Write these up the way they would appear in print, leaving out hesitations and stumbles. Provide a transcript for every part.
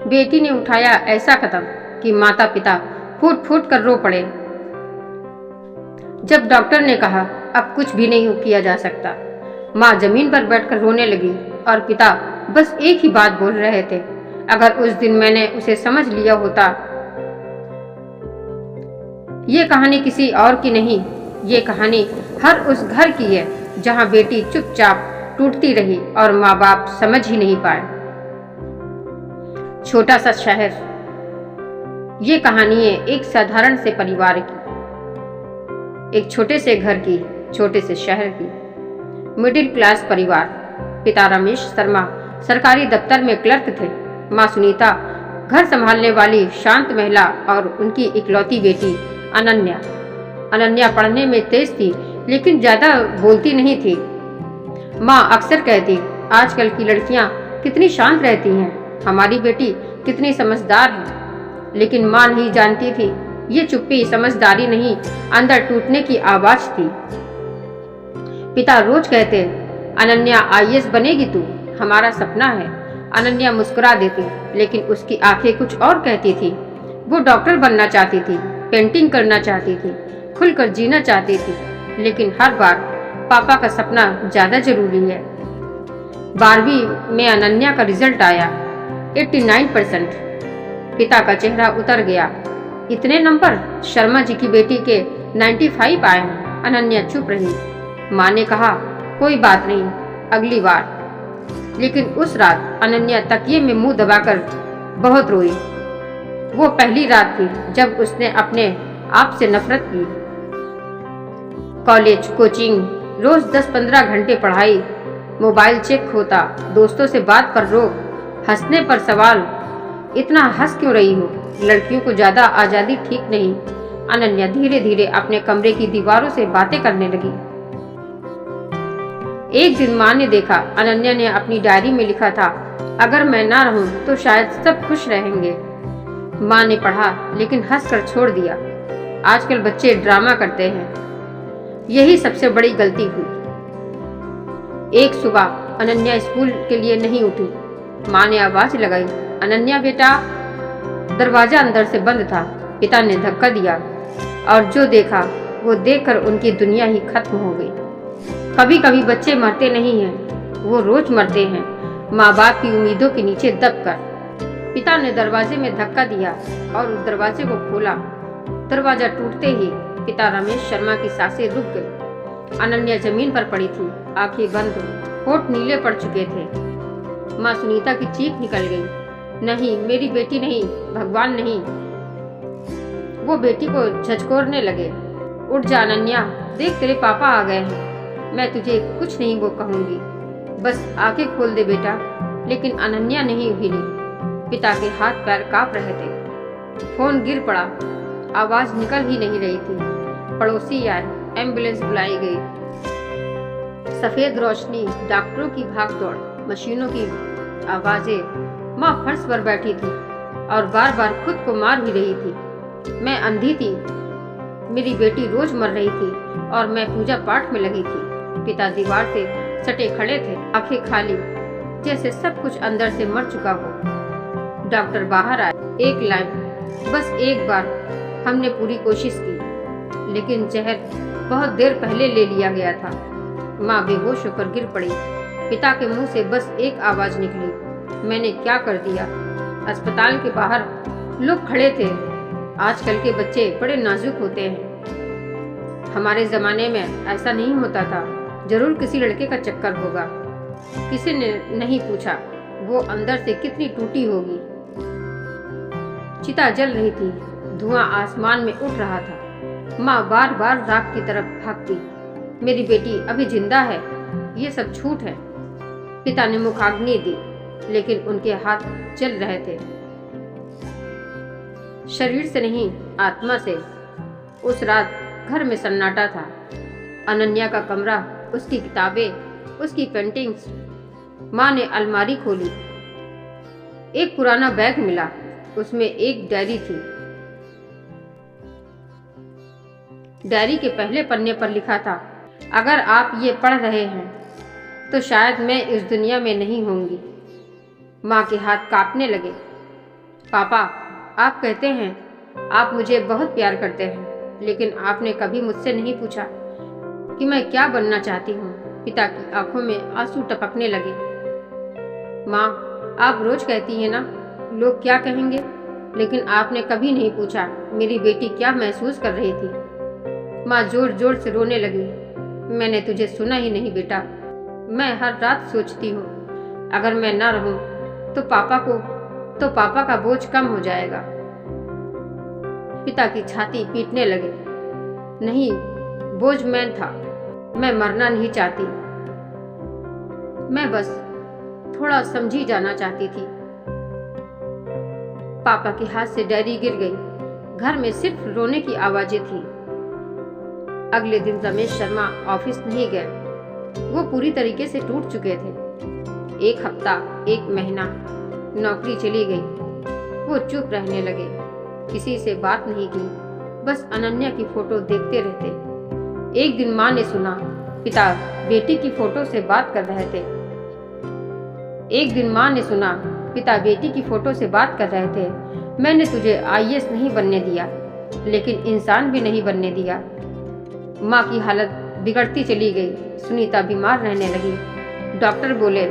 बेटी ने उठाया ऐसा कदम कि माता पिता फूट फूट कर रो पड़े। जब डॉक्टर ने कहा अब कुछ भी नहीं किया जा सकता, माँ जमीन पर बैठकर रोने लगी और पिता बस एक ही बात बोल रहे थे, अगर उस दिन मैंने उसे समझ लिया होता। ये कहानी किसी और की नहीं, ये कहानी हर उस घर की है जहाँ बेटी चुपचाप टूटती रही और माँ बाप समझ ही नहीं पाए। छोटा सा शहर। ये कहानी है एक साधारण से परिवार की, एक छोटे से घर की, छोटे से शहर की। मिडिल क्लास परिवार। पिता रमेश शर्मा सरकारी दफ्तर में क्लर्क थे। माँ सुनीता घर संभालने वाली शांत महिला और उनकी इकलौती बेटी अनन्या। अनन्या पढ़ने में तेज थी लेकिन ज्यादा बोलती नहीं थी। माँ अक्सर कहती, आजकल की लड़कियां कितनी शांत रहती हैं, हमारी बेटी कितनी समझदार है। लेकिन माँ नहीं जानती थी ये चुप्पी समझदारी नहीं, अंदर टूटने की आवाज थी। पिता रोज कहते, अनन्या आईएएस बनेगी तू, हमारा सपना है। अनन्या मुस्कुरा देती लेकिन उसकी आंखें कुछ और कहती थी। वो डॉक्टर बनना चाहती थी, पेंटिंग करना चाहती थी, खुलकर जीना चाहती थी। लेकिन हर बार पापा का सपना ज्यादा जरूरी है। 12वीं में अनन्या का रिजल्ट आया 89%। पिता का चेहरा उतर गया। इतने नंबर? शर्मा जी की बेटी के 95 आए हैं। अनन्या चुप रही। माँ ने कहा, कोई बात नहीं, अगली बार। लेकिन उस रात अनन्या तकिए में मुंह दबाकर बहुत रोई। वो पहली रात थी जब उसने अपने आप से नफरत की। कॉलेज, कोचिंग, रोज 10-15 घंटे पढ़ाई, मोबाइल चेक होता, दोस्तों से बात पर रोक, हंसने पर सवाल, इतना हंस क्यों रही हो? लड़कियों को ज्यादा आजादी ठीक नहीं। अनन्या धीरे धीरे अपने कमरे की दीवारों से बातें करने लगी। एक दिन माँ ने देखा अनन्या ने अपनी डायरी में लिखा था, अगर मैं ना रहूं तो शायद सब खुश रहेंगे। माँ ने पढ़ा लेकिन हंसकर छोड़ दिया। आजकल बच्चे ड्रामा करते हैं, यही सबसे बड़ी गलती हुई। एक सुबह अनन्या स्कूल के लिए नहीं उठी। माँ ने आवाज लगाई, अनन्या बेटा। दरवाजा अंदर से बंद था। पिता ने धक्का दिया और जो देखा वो देखकर उनकी दुनिया ही खत्म हो गई। कभी कभी बच्चे मरते नहीं हैं, वो रोज मरते हैं, माँ बाप की उम्मीदों के नीचे दबकर। पिता ने दरवाजे में धक्का दिया और उस दरवाजे को खोला। दरवाजा टूटते ही पिता रमेश शर्मा की सांसें रुक गई। अनन्या जमीन पर पड़ी थी, आंखें बंद, होठ नीले पड़ चुके थे। माँ सुनीता की चीख निकल गई, नहीं, मेरी बेटी नहीं, भगवान नहीं। वो बेटी को झचकोरने लगे, उठ जा अनन्या, देख तेरे पापा आ गए हैं। मैं तुझे कुछ नहीं वो कहूंगी, बस आंखें खोल दे बेटा। लेकिन अनन्या नहीं हिली। पिता के हाथ पैर कांप रहे थे। फोन गिर पड़ा, आवाज निकल ही नहीं रही थी। पड़ोसी आए, एम्बुलेंस बुलाई गई। सफेद रोशनी, डॉक्टरों की भागदौड़, मशीनों की आवाजें। माँ फर्श पर बैठी थी और बार बार खुद को मार ही रही थी। मैं अंधी थी, मेरी बेटी रोज मर रही थी और मैं पूजा पाठ में लगी थी। पिता दीवार से सटे खड़े थे, आंखें खाली, जैसे सब कुछ अंदर से मर चुका हो। डॉक्टर बाहर आए। एक लाइन, बस एक बार। हमने पूरी कोशिश की लेकिन जहर बहुत देर पहले ले लिया गया था। माँ बेहोश होकर गिर पड़ी। पिता के मुंह से बस एक आवाज निकली, मैंने क्या कर दिया? अस्पताल के बाहर लोग खड़े थे। आजकल के बच्चे बड़े नाजुक होते हैं, हमारे जमाने में ऐसा नहीं होता था। जरूर किसी लड़के का चक्कर होगा। किसी ने नहीं पूछा वो अंदर से कितनी टूटी होगी। चिता जल रही थी, धुआं आसमान में उठ रहा था। माँ बार बार राख की तरफ भागती, मेरी बेटी अभी जिंदा है, ये सब झूठ है। पिता ने मुखाग्नि दी लेकिन उनके हाथ जल रहे थे, शरीर से नहीं आत्मा से। उस रात घर में सन्नाटा था। अनन्या का कमरा, उसकी किताबें, उसकी पेंटिंग्स। माँ ने अलमारी खोली, एक पुराना बैग मिला, उसमें एक डायरी थी। डायरी के पहले पन्ने पर लिखा था, अगर आप ये पढ़ रहे हैं तो शायद मैं इस दुनिया में नहीं होंगी। माँ के हाथ कांपने लगे। पापा, आप कहते हैं आप मुझे बहुत प्यार करते हैं, लेकिन आपने कभी मुझसे नहीं पूछा कि मैं क्या बनना चाहती हूँ। पिता की आंखों में आंसू टपकने लगे। माँ, आप रोज कहती हैं ना लोग क्या कहेंगे, लेकिन आपने कभी नहीं पूछा मेरी बेटी क्या महसूस कर रही थी। माँ जोर जोर से रोने लगी। मैंने तुझे सुना ही नहीं बेटा। मैं हर रात सोचती हूँ अगर मैं ना रहूँ तो पापा का बोझ कम हो जाएगा। पिता की छाती पीटने लगे। नहीं, बोझ मैं था। मैं मरना नहीं चाहती। मैं बस थोड़ा समझी जाना चाहती थी। पापा के हाथ से डायरी गिर गई। घर में सिर्फ रोने की आवाजें थी। अगले दिन रमेश शर्मा ऑफिस नहीं गए। वो पूरी तरीके से टूट चुके थे। एक हफ्ता, एक महीना, नौकरी चली गई। वो चुप रहने लगे, किसी से बात नहीं की, बस अनन्या की फोटो देखते रहते। एक दिन माँ ने सुना पिता बेटी की फोटो से बात कर रहे थे। मैंने तुझे आईएएस नहीं बनने दिया, लेकिन इंसान भी नहीं बनने दिया। माँ की हालत बिगड़ती चली गई। सुनीता बीमार रहने लगी। डॉक्टर बोले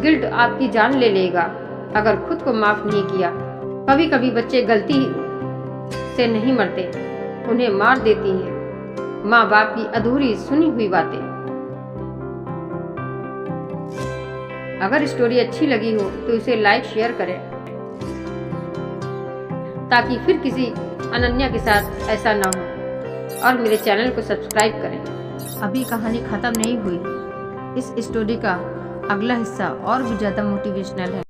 गिल्ट आपकी जान ले लेगा अगर खुद को माफ नहीं किया। कभी कभी बच्चे गलती से नहीं मरते, उन्हें मार देती हैं माँ बाप की अधूरी सुनी हुई बातें। अगर स्टोरी अच्छी लगी हो तो इसे लाइक शेयर करें, ताकि फिर किसी अनन्या के साथ ऐसा ना हो, और मेरे चैनल को सब्सक्राइब करें। अभी कहानी खत्म नहीं हुई। इस स्टोरी का अगला हिस्सा और भी ज़्यादा मोटिवेशनल है।